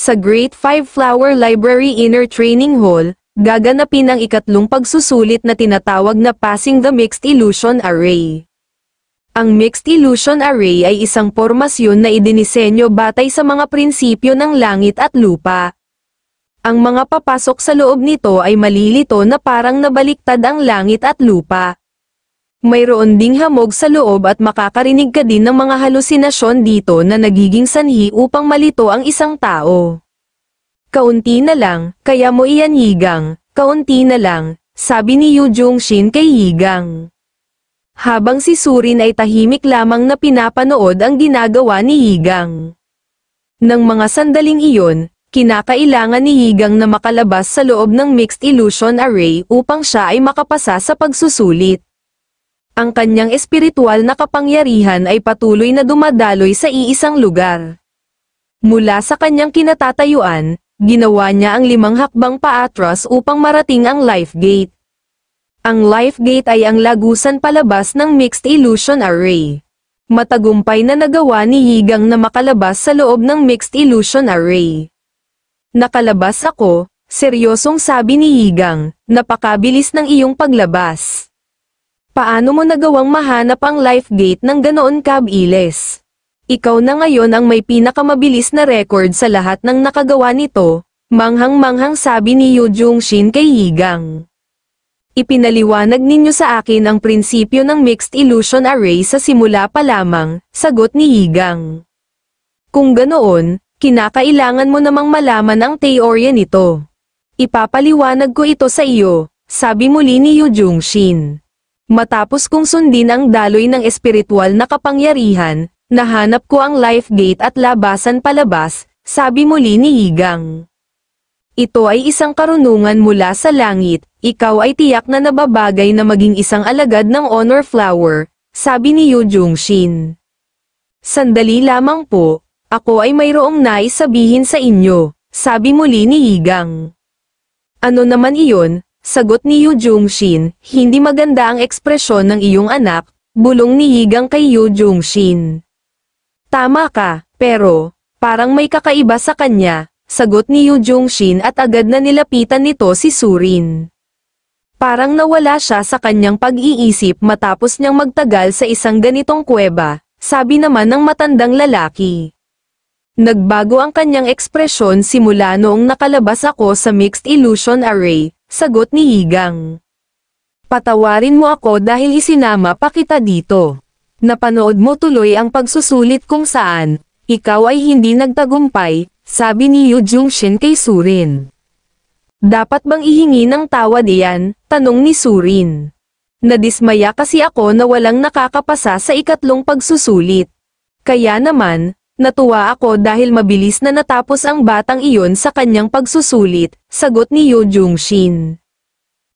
Sa Great Five Flower Library Inner Training Hall, gaganapin ang ikatlong pagsusulit na tinatawag na Passing the Mixed Illusion Array. Ang Mixed Illusion Array ay isang pormasyon na idinisenyo batay sa mga prinsipyo ng langit at lupa. Ang mga papasok sa loob nito ay malilito na parang nabaliktad ang langit at lupa. Mayroon ding hamog sa loob at makakarinig ka din ng mga halusinasyon dito na nagiging sanhi upang malito ang isang tao. Kaunti na lang, kaya mo iyan Yigang, kaunti na lang, sabi ni Yu Jungshin kay Yigang. Habang si Surin ay tahimik lamang na pinapanood ang ginagawa ni Yigang. Nang mga sandaling iyon, kinakailangan ni Yigang na makalabas sa loob ng Mixed Illusion Array upang siya ay makapasa sa pagsusulit. Ang kanyang espiritual na kapangyarihan ay patuloy na dumadaloy sa iisang lugar. Mula sa kanyang kinatatayuan, ginawa niya ang 5 hakbang paatras upang marating ang Life Gate. Ang Life Gate ay ang lagusan palabas ng Mixed Illusion Array. Matagumpay na nagawa ni Yigang na makalabas sa loob ng Mixed Illusion Array. Nakalabas ako, seryosong sabi ni Yigang, napakabilis ng iyong paglabas. Paano mo nagawang mahanap ang Life Gate ng ganoon kabilis? Ikaw na ngayon ang may pinakamabilis na record sa lahat ng nakagawa nito, manghang-manghang sabi ni Yu Jungshin kay Yigang. Ipinaliwanag ninyo sa akin ang prinsipyo ng Mixed Illusion Array sa simula pa lamang, sagot ni Yigang. Kung ganoon, kinakailangan mo namang malaman ang teorya nito. Ipapaliwanag ko ito sa iyo, sabi muli ni Yu Jungshin. Matapos kong sundin ang daloy ng espiritual na kapangyarihan, nahanap ko ang Life Gate at labasan palabas, sabi muli ni Yigang. Ito ay isang karunungan mula sa langit, ikaw ay tiyak na nababagay na maging isang alagad ng Honor Flower, sabi ni Yu Jungshin. Sandali lamang po, ako ay mayroong nais sabihin sa inyo, sabi muli ni Yigang. Ano naman iyon? Sagot ni Yu Jungshin, hindi maganda ang ekspresyon ng iyong anak, bulong ni Yigang kay Yu Jungshin. Tama ka, pero, parang may kakaiba sa kanya, sagot ni Yu Jungshin at agad na nilapitan nito si Surin. Parang nawala siya sa kanyang pag-iisip matapos niyang magtagal sa isang ganitong kuweba, sabi naman ng matandang lalaki. Nagbago ang kanyang ekspresyon simula noong nakalabas ako sa Mixed Illusion Array, sagot ni Yigang. Patawarin mo ako dahil isinama pa kita dito. Napanood mo tuloy ang pagsusulit kung saan, ikaw ay hindi nagtagumpay, sabi ni Yu Jungshin kay Surin. Dapat bang ihingi ng tawad iyan? Tanong ni Surin. Nadismaya kasi ako na walang nakakapasa sa ikatlong pagsusulit. Kaya naman, natuwa ako dahil mabilis na natapos ang batang iyon sa kanyang pagsusulit, sagot ni Yu Jungshin.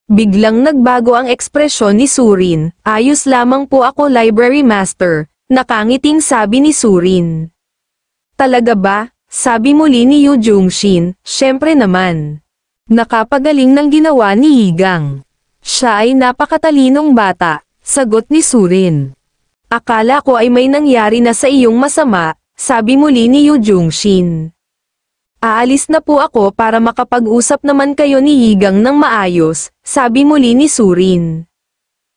Biglang nagbago ang ekspresyon ni Surin, ayos lamang po ako library master, nakangiting sabi ni Surin. Talaga ba? Sabi muli ni Yu Jungshin, syempre naman. Nakapagaling ng ginawa ni Yigang. Siya ay napakatalinong bata, sagot ni Surin. Akala ko ay may nangyari na sa iyong masama, sabi muli ni Yu Jungshin. Aalis na po ako para makapag-usap naman kayo ni Yigang ng maayos, sabi muli ni Surin.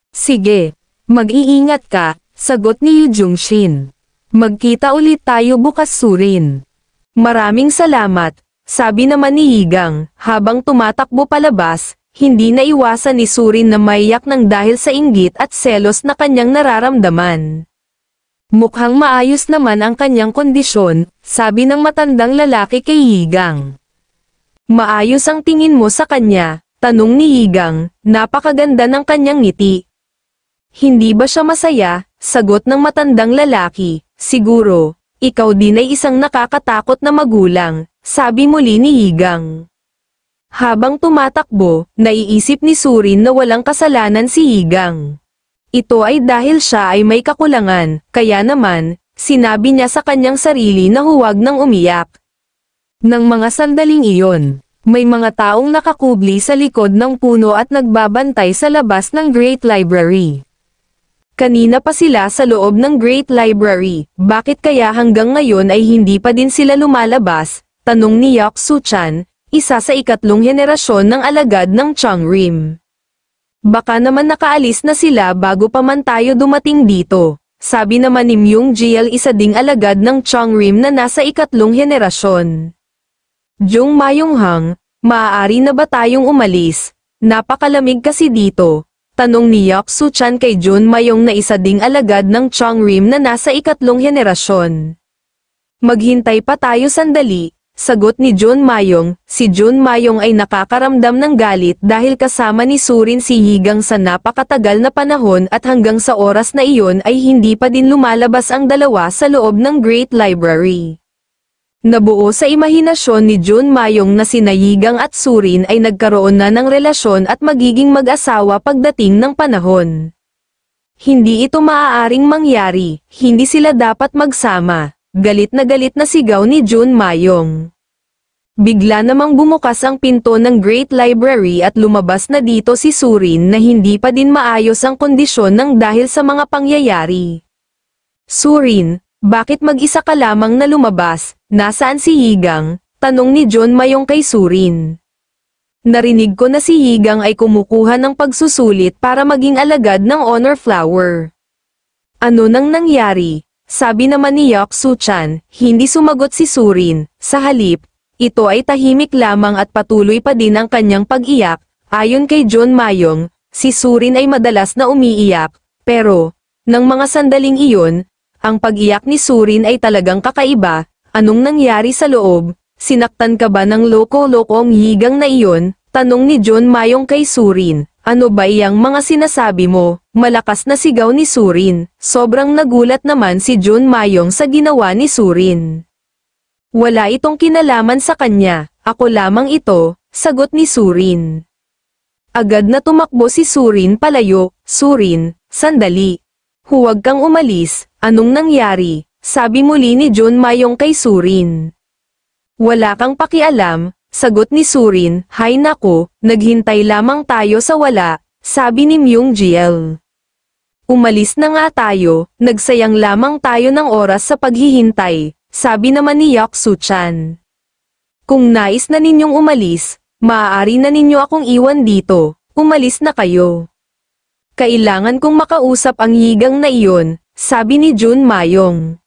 Sige, mag-iingat ka, sagot ni Yu Jungshin. Magkita ulit tayo bukas Surin. Maraming salamat, sabi naman ni Yigang, habang tumatakbo palabas, hindi naiwasan ni Surin na maiyak ng dahil sa inggit at selos na kanyang nararamdaman. Mukhang maayos naman ang kanyang kondisyon, sabi ng matandang lalaki kay Yigang. Maayos ang tingin mo sa kanya, tanong ni Yigang, napakaganda ng kanyang ngiti. Hindi ba siya masaya? Sagot ng matandang lalaki, siguro, ikaw din ay isang nakakatakot na magulang, sabi muli ni Yigang. Habang tumatakbo, naiisip ni Surin na walang kasalanan si Yigang. Ito ay dahil siya ay may kakulangan, kaya naman, sinabi niya sa kanyang sarili na huwag nang umiyak. Nang mga sandaling iyon, may mga taong nakakubli sa likod ng puno at nagbabantay sa labas ng Great Library. Kanina pa sila sa loob ng Great Library, bakit kaya hanggang ngayon ay hindi pa din sila lumalabas? Tanong ni Yaksu-chan, isa sa ikatlong henerasyon ng alagad ng Changrim. Baka naman nakaalis na sila bago pa man tayo dumating dito. Sabi naman ni Myung-jiel, isa ding alagad ng Changrim na nasa ikatlong henerasyon. Jung Mayong-hang, maaari na ba tayong umalis? Napakalamig kasi dito. Tanong ni Yaksu-chan kay Jun Mayong na isa ding alagad ng Changrim na nasa ikatlong henerasyon. Maghintay pa tayo sandali. Sagot ni Jun Mayong. Si Jun Mayong ay nakakaramdam ng galit dahil kasama ni Surin si Higang sa napakatagal na panahon at hanggang sa oras na iyon ay hindi pa din lumalabas ang dalawa sa loob ng Great Library. Nabuo sa imahinasyon ni Jun Mayong na sina Higang at Surin ay nagkaroon na ng relasyon at magiging mag-asawa pagdating ng panahon. Hindi ito maaaring mangyari, hindi sila dapat magsama. Galit na sigaw ni Jun Mayong. Bigla namang bumukas ang pinto ng Great Library at lumabas na dito si Surin na hindi pa din maayos ang kondisyon ng dahil sa mga pangyayari. Surin, bakit mag-isa ka lamang na lumabas? Nasaan si Higang? Tanong ni Jun Mayong kay Surin. Narinig ko na si Higang ay kumukuha ng pagsusulit para maging alagad ng Honor Flower. Ano nang nangyari? Sabi naman ni Yaksu-chan, hindi sumagot si Surin. Sa halip, ito ay tahimik lamang at patuloy pa din ang kanyang pag-iyak. Ayon kay Jun Mayong, si Surin ay madalas na umiiyak, pero, nang mga sandaling iyon, ang pag-iyak ni Surin ay talagang kakaiba. Anong nangyari sa loob? Sinaktan ka ba ng loko-lokong Higang na iyon? Tanong ni Jun Mayong kay Surin. Ano ba iyang mga sinasabi mo? Malakas na sigaw ni Surin. Sobrang nagulat naman si Jun Mayong sa ginawa ni Surin. Wala itong kinalaman sa kanya, ako lamang ito, sagot ni Surin. Agad na tumakbo si Surin palayo. Surin, sandali. Huwag kang umalis, anong nangyari? Sabi muli ni Jun Mayong kay Surin. Wala kang pakialam. Sagot ni Surin, hay nako, naghintay lamang tayo sa wala, sabi ni Myung-jiel. Umalis na nga tayo, nagsayang lamang tayo ng oras sa paghihintay, sabi naman ni Yaksu-chan. Kung nais na ninyong umalis, maaari na ninyo akong iwan dito, umalis na kayo. Kailangan kong makausap ang Higang na iyon, sabi ni Jun Mayong.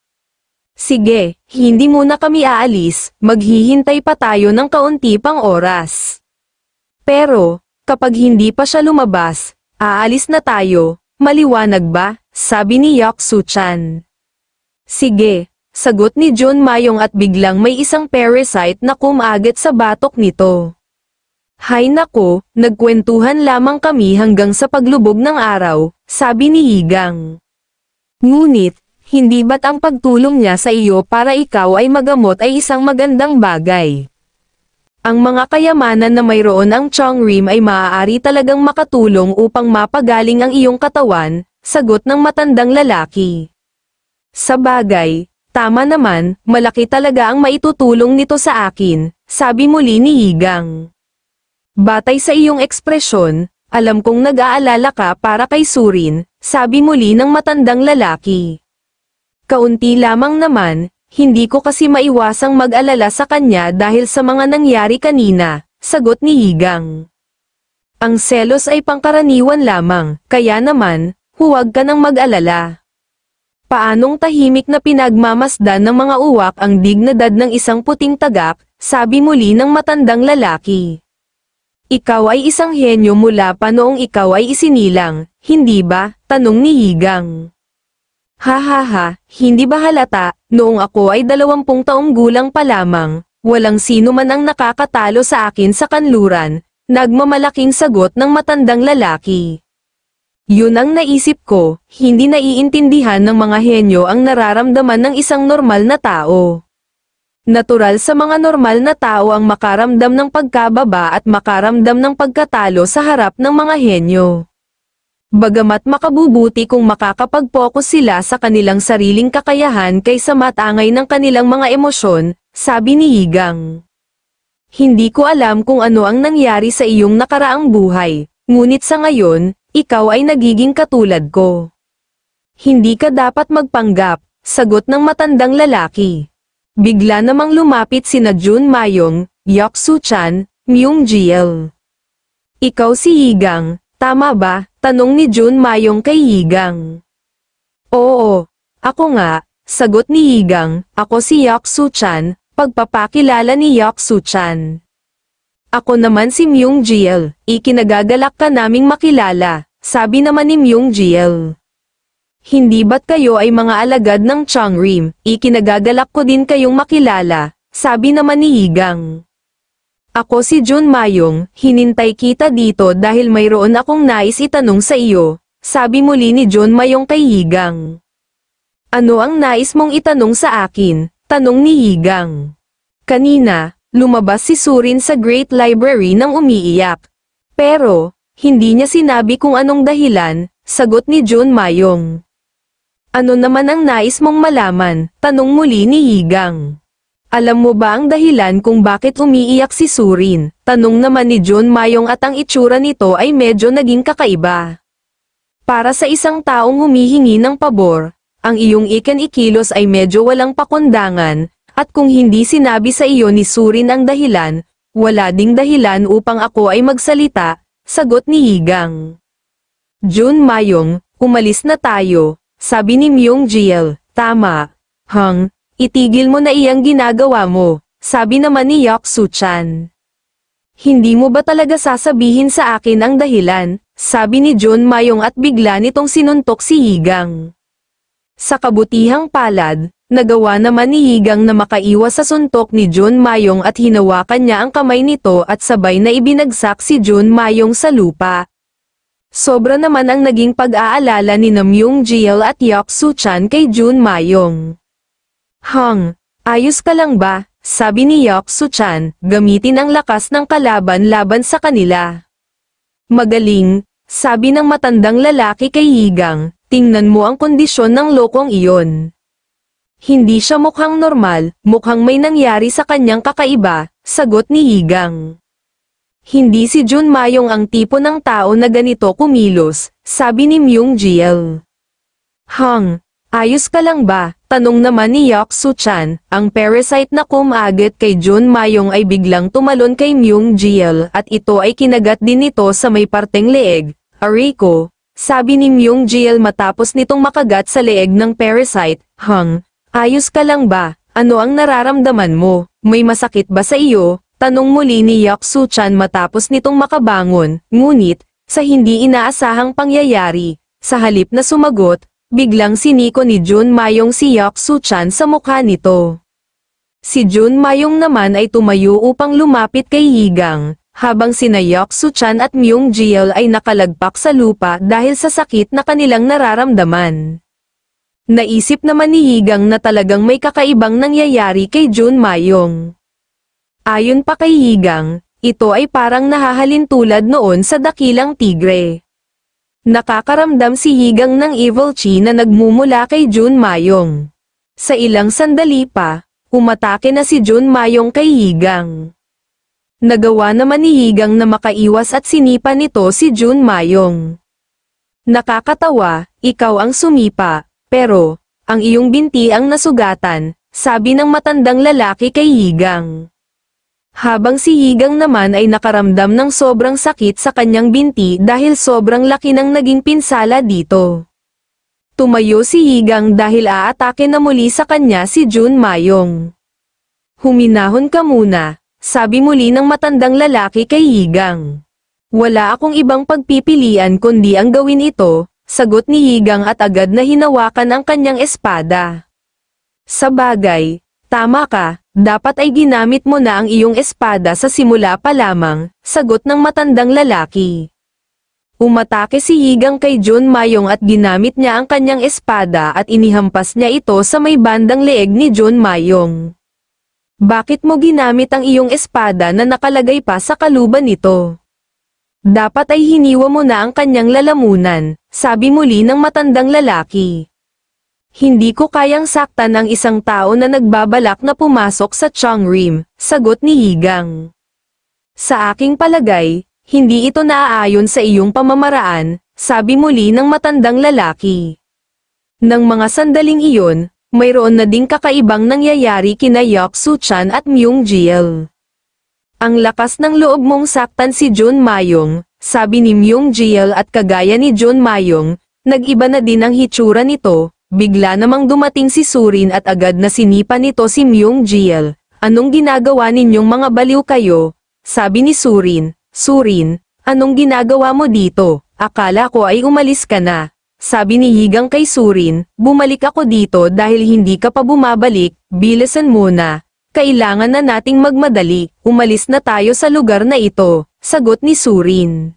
Sige, hindi muna kami aalis, maghihintay pa tayo ng kaunti pang oras. Pero, kapag hindi pa siya lumabas, aalis na tayo, maliwanag ba? Sabi ni Yaksu-chan. Sige, sagot ni Jun Mayong at biglang may isang parasite na kumagat sa batok nito. Hay nako, nagkwentuhan lamang kami hanggang sa paglubog ng araw, sabi ni Higang. Ngunit, hindi ba't ang pagtulong niya sa iyo para ikaw ay magamot ay isang magandang bagay? Ang mga kayamanan na mayroon ang Changrim ay maaari talagang makatulong upang mapagaling ang iyong katawan, sagot ng matandang lalaki. Sa bagay, tama naman, malaki talaga ang maitutulong nito sa akin, sabi muli ni Higang. Batay sa iyong ekspresyon, alam kong nag-aalala ka para kay Surin, sabi muli ng matandang lalaki. Kaunti lamang naman, hindi ko kasi maiwasang mag-alala sa kanya dahil sa mga nangyari kanina, sagot ni Higang. Ang selos ay pangkaraniwan lamang, kaya naman, huwag ka nang mag-alala. Paanong tahimik na pinagmamasdan ng mga uwak ang dignidad ng isang puting tagak, sabi muli ng matandang lalaki. Ikaw ay isang henyo mula pa noong ikaw ay isinilang, hindi ba? Tanong ni Higang. Hahaha, hindi ba halata, noong ako ay 20 taong gulang pa lamang, walang sino man ang nakakatalo sa akin sa kanluran, nagmamalaking sagot ng matandang lalaki. Yun ang naisip ko, hindi naiintindihan ng mga henyo ang nararamdaman ng isang normal na tao. Natural sa mga normal na tao ang makaramdam ng pagkababa at makaramdam ng pagkatalo sa harap ng mga henyo. Bagamat makabubuti kung makakapag-focus sila sa kanilang sariling kakayahan kaysa matangay ng kanilang mga emosyon, sabi ni Higang. Hindi ko alam kung ano ang nangyari sa iyong nakaraang buhay, ngunit sa ngayon, ikaw ay nagiging katulad ko. Hindi ka dapat magpanggap, sagot ng matandang lalaki. Bigla namang lumapit sina Jun Mayong, Yaksu-chan, Myung-jiel. Ikaw si Yigang, tama ba? Tanong ni Jun Mayong kay Yigang. Oo, ako nga, sagot ni Yigang, ako si Yaksu-chan, pagpapakilala ni Yaksu-chan. Ako naman si Myung-jiel, ikinagagalak ka naming makilala, sabi naman ni Myung-jiel. Hindi ba't kayo ay mga alagad ng Changrim, ikinagagalak ko din kayong makilala, sabi naman ni Yigang. Ako si Jun Mayong, hinintay kita dito dahil mayroon akong nais itanong sa iyo, sabi muli ni Jun Mayong kay Yigang. Ano ang nais mong itanong sa akin? Tanong ni Yigang. Kanina, lumabas si Surin sa Great Library nang umiiyak. Pero, hindi niya sinabi kung anong dahilan, sagot ni Jun Mayong. Ano naman ang nais mong malaman? Tanong muli ni Yigang. Alam mo ba ang dahilan kung bakit umiiyak si Surin? Tanong naman ni Jun Mayong at ang itsura nito ay medyo naging kakaiba. Para sa isang taong humihingi ng pabor, ang iyong ikilos ay medyo walang pakundangan, at kung hindi sinabi sa iyo ni Surin ang dahilan, wala ding dahilan upang ako ay magsalita, sagot ni Yigang. Jun Mayong, umalis na tayo, sabi ni Myung-jiel. Tama. Itigil mo na iyang ginagawa mo, sabi naman ni Yaksu-chan. Hindi mo ba talaga sasabihin sa akin ang dahilan, sabi ni Jun Mayong at bigla nitong sinuntok si Yigang. Sa kabutihang palad, nagawa naman ni Yigang na makaiwas sa suntok ni Jun Mayong at hinawakan niya ang kamay nito at sabay na ibinagsak si Jun Mayong sa lupa. Sobra naman ang naging pag-aalala ni Myung-jiel at Yaksu-chan kay Jun Mayong. Ayos ka lang ba? Sabi ni Yaksu-chan, gamitin ang lakas ng kalaban laban sa kanila. Magaling, sabi ng matandang lalaki kay Yigang, tingnan mo ang kondisyon ng lokong iyon. Hindi siya mukhang normal, mukhang may nangyari sa kanyang kakaiba, sagot ni Yigang. Hindi si Jun Mayong ang tipo ng tao na ganito kumilos, sabi ni Myung-jiel. Ayos ka lang ba? Tanong naman ni Yaksu-chan, ang parasite na kumagit kay Jun Mayong ay biglang tumalon kay Myung-jiel at ito ay kinagat din nito sa may parteng leeg. Aray ko, sabi ni Myung-jiel matapos nitong makagat sa leeg ng parasite. Ayos ka lang ba? Ano ang nararamdaman mo? May masakit ba sa iyo? Tanong muli ni Yaksu-chan matapos nitong makabangon, ngunit, sa hindi inaasahang pangyayari, sa halip na sumagot, biglang siniko ni Jun Mayong si Yaksu-chan sa mukha nito. Si Jun Mayong naman ay tumayo upang lumapit kay Yigang, habang sina Yaksu-chan at Myung-jiel ay nakalagpak sa lupa dahil sa sakit na kanilang nararamdaman. Naisip naman ni Yigang na talagang may kakaibang nangyayari kay Jun Mayong. Ayon pa kay Yigang, ito ay parang nahahalin tulad noon sa dakilang tigre. Nakakaramdam si Yigang ng evil chi na nagmumula kay Jun Mayong. Sa ilang sandali pa, umatake na si Jun Mayong kay Yigang. Nagawa naman ni Yigang na makaiwas at sinipa nito si Jun Mayong. Nakakatawa, ikaw ang sumipa, pero, ang iyong binti ang nasugatan, sabi ng matandang lalaki kay Yigang. Habang si Yigang naman ay nakaramdam ng sobrang sakit sa kanyang binti dahil sobrang laki ng naging pinsala dito. Tumayo si Yigang dahil aatake na muli sa kanya si Jun Mayong. Huminahon ka muna, sabi muli ng matandang lalaki kay Yigang. Wala akong ibang pagpipilian kundi ang gawin ito, sagot ni Yigang at agad na hinawakan ang kanyang espada. Sa bagay, tama ka. Dapat ay ginamit mo na ang iyong espada sa simula pa lamang, sagot ng matandang lalaki. Umatake si Yigang kay Jun Mayong at ginamit niya ang kanyang espada at inihampas niya ito sa may bandang leeg ni Jun Mayong. Bakit mo ginamit ang iyong espada na nakalagay pa sa kaluban nito? Dapat ay hiniwa mo na ang kanyang lalamunan, sabi muli ng matandang lalaki. Hindi ko kayang saktan ang isang tao na nagbabalak na pumasok sa Changrim, sagot ni Yigang. Sa aking palagay, hindi ito naaayon sa iyong pamamaraan, sabi muli ng matandang lalaki. Nang mga sandaling iyon, mayroon na ding kakaibang nangyayari kina Yaksu-chan at Myung-jiel. Ang lakas ng loob mong saktan si Jun Mayong, sabi ni Myung-jiel at kagaya ni Jun Mayong, nag-iba na din ang hitsura nito, bigla namang dumating si Surin at agad na sinipa nito si Myung-jiel. Anong ginagawa ninyong mga baliw kayo? Sabi ni Surin. Surin, anong ginagawa mo dito? Akala ko ay umalis ka na. Sabi ni Yigang kay Surin, bumalik ako dito dahil hindi ka pa bumabalik, bilisan mo na. Kailangan na nating magmadali, umalis na tayo sa lugar na ito, sagot ni Surin.